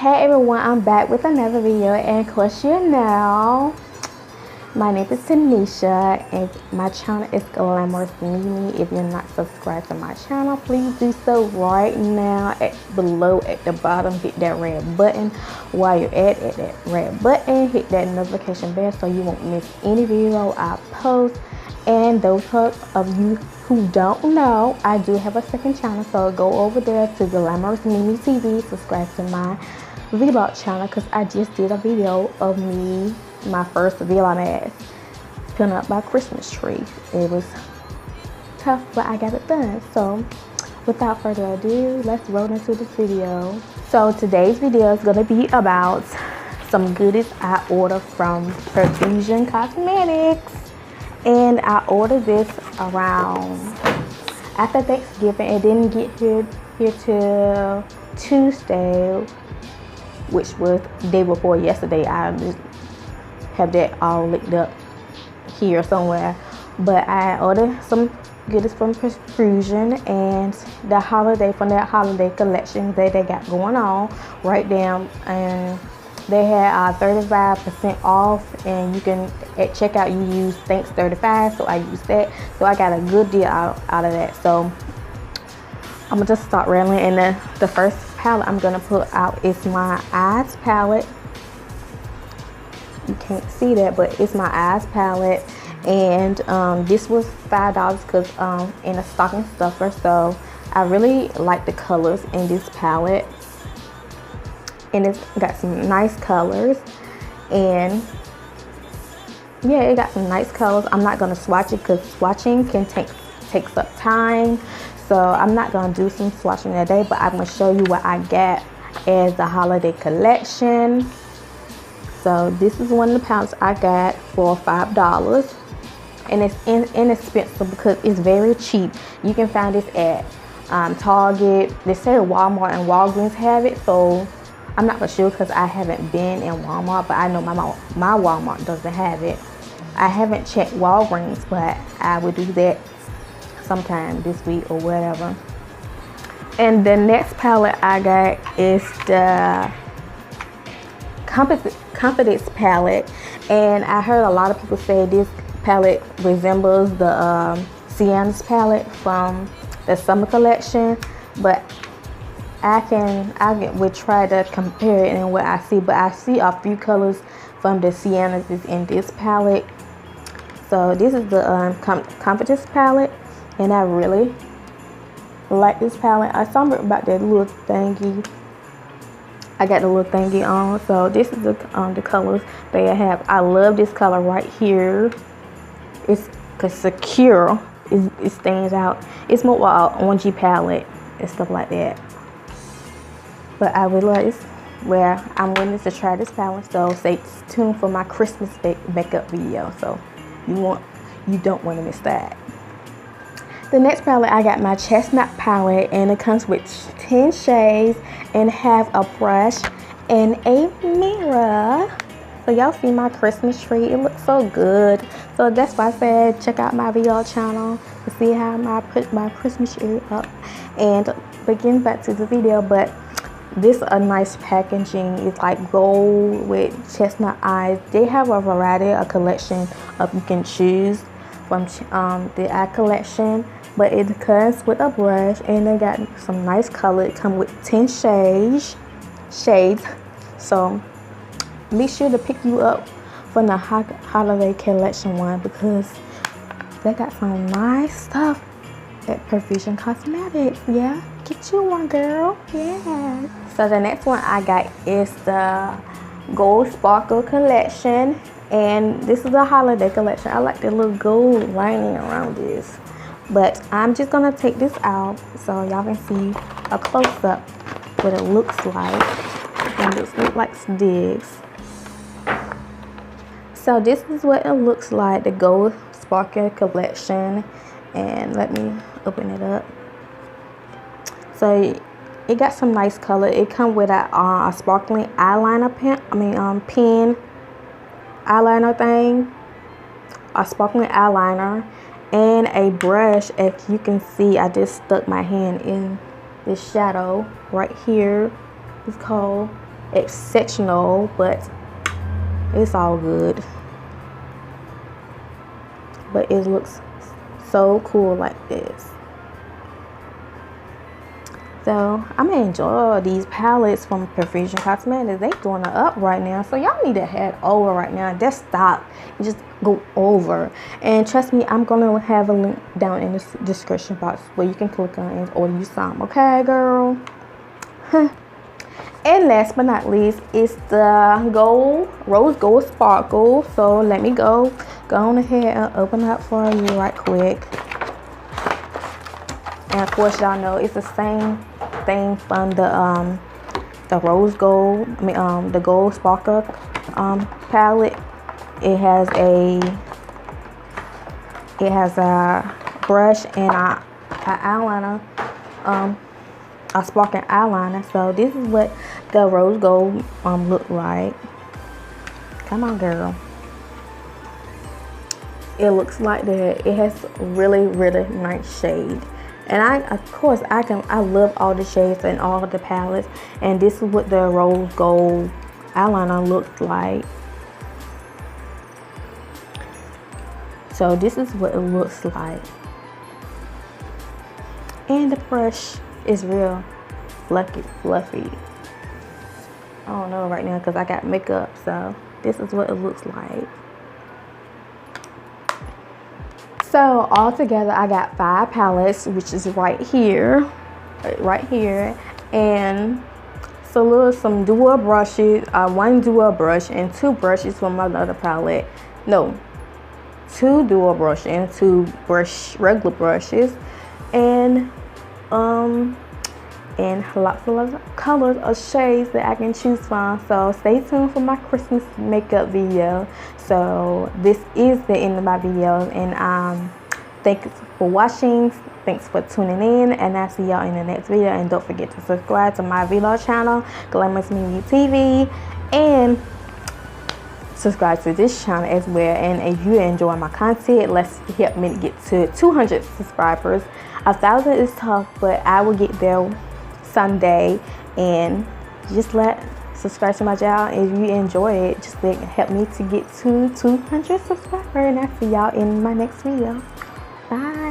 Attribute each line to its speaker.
Speaker 1: Hey everyone, I'm back with another video, and of course you know my name is Tanisha and my channel is Glamorous MiMi. If you're not subscribed to my channel, please do so right now. Below at the bottom, hit that red button. While you're at that red button, hit that notification bell so you won't miss any video I post. And those of you who don't know, I do have a second channel, so go over there to Glamorous MiMi TV, subscribe to my vlog channel, because I just did a video of me, my first Vlogmas, putting up my Christmas tree. It was tough, but I got it done. So without further ado, let's roll into this video. So today's video is going to be about some goodies I ordered from Profusion Cosmetics. And I ordered this around after Thanksgiving. It didn't get here till Tuesday, which was the day before yesterday. I just have that all linked up here somewhere. But I ordered some goodies from Profusion and the holiday, from that holiday collection that they got going on right now. And they had 35% off, and you can at checkout you use Thanks 35, so I used that. So I got a good deal out of that. So I'm gonna just start rambling. And the first palette I'm gonna put out is my eyes palette. You can't see that, but it's my eyes palette, and this was $5 because in a stocking stuffer. So I really like the colors in this palette, and it's got some nice colors. And yeah, it got some nice colors. I'm not gonna swatch it because swatching can takes up time, so I'm not gonna do some swatching today, but I'm gonna show you what I got as the holiday collection. So this is one of the palettes I got for $5, and it's inexpensive because it's very cheap. You can find this at Target. They say Walmart and Walgreens have it, so I'm not for sure because I haven't been in Walmart, but I know my Walmart doesn't have it. I haven't checked Walgreens, but I will do that sometime this week or whatever. And the next palette I got is the Confidence palette, and I heard a lot of people say this palette resembles the Sienna's palette from the summer collection, but I would try to compare it and what I see, but I see a few colors from the Sienna's is in this palette. So this is the Confidence palette, and I really like this palette. I saw about that little thingy. I got the little thingy on. So this is the colors they have. I love this color right here. It's secure. It stands out. It's more orangey palette and stuff like that. But I would like this, where I'm willing to try this palette. So stay tuned for my Christmas makeup video. So you don't want to miss that. The next palette, I got my Chestnut palette, and it comes with 10 shades and have a brush and a mirror. So y'all see my Christmas tree, it looks so good. So that's why I said check out my vlog channel to see how I put my Christmas tree up. And begin back to the video, but this is a nice packaging. It's like gold with chestnut eyes. They have a variety of collection of you can choose from the eye collection, but it comes with a brush, and they got some nice color. It comes with 10 shades. So make sure to pick you up from the holiday collection one, because they got some nice stuff at Profusion Cosmetics. Yeah, get you one, girl. Yeah. So the next one I got is the Gold Sparkle collection, and this is a holiday collection. I like the little gold lining around this, but I'm just gonna take this out so y'all can see a close-up what it looks like. And this looks like this. So this is what it looks like, the Gold Sparkle collection. And let me open it up. So it got some nice color. It comes with a sparkling eyeliner pen eyeliner thing, a sparkling eyeliner, and a brush. As you can see, I just stuck my hand in this shadow right here. It's called exceptional, but it's all good. But it looks so cool like this. So I'm gonna enjoy these palettes from Profusion Cosmetics. They doing it up right now, so y'all need to head over right now. Just stop and just go over. And trust me, I'm gonna have a link down in the description box where you can click on and order you some. Okay, girl. And last but not least is the rose gold sparkle. So let me go on ahead and open up for you right quick. And of course, y'all know it's the same thing from the rose gold. The gold sparkle palette. It has a brush and a eyeliner, a sparkling eyeliner. So this is what the rose gold look like. Come on, girl. It looks like that. It has really nice shade. And I love all the shades and all of the palettes. And this is what the rose gold eyeliner looks like. So this is what it looks like. And the brush is real fluffy. I don't know right now because I got makeup. So this is what it looks like. So all together I got 5 palettes, which is right here, and so some dual brushes, 1 dual brush and 2 brushes from my other palette. No, 2 dual brush and 2 regular brushes, and lots of colors or shades that I can choose from. So stay tuned for my Christmas makeup video. So this is the end of my video, and thanks for watching, thanks for tuning in, and I'll see y'all in the next video. And don't forget to subscribe to my vlog channel, Glamorous MiMi TV, and subscribe to this channel as well. And if you enjoy my content, let's help me get to 200 subscribers. 1,000 is tough, but I will get there someday. And just subscribe to my channel if you enjoy it. Just help me to get to 200 subscribers, and I'll see y'all in my next video. Bye.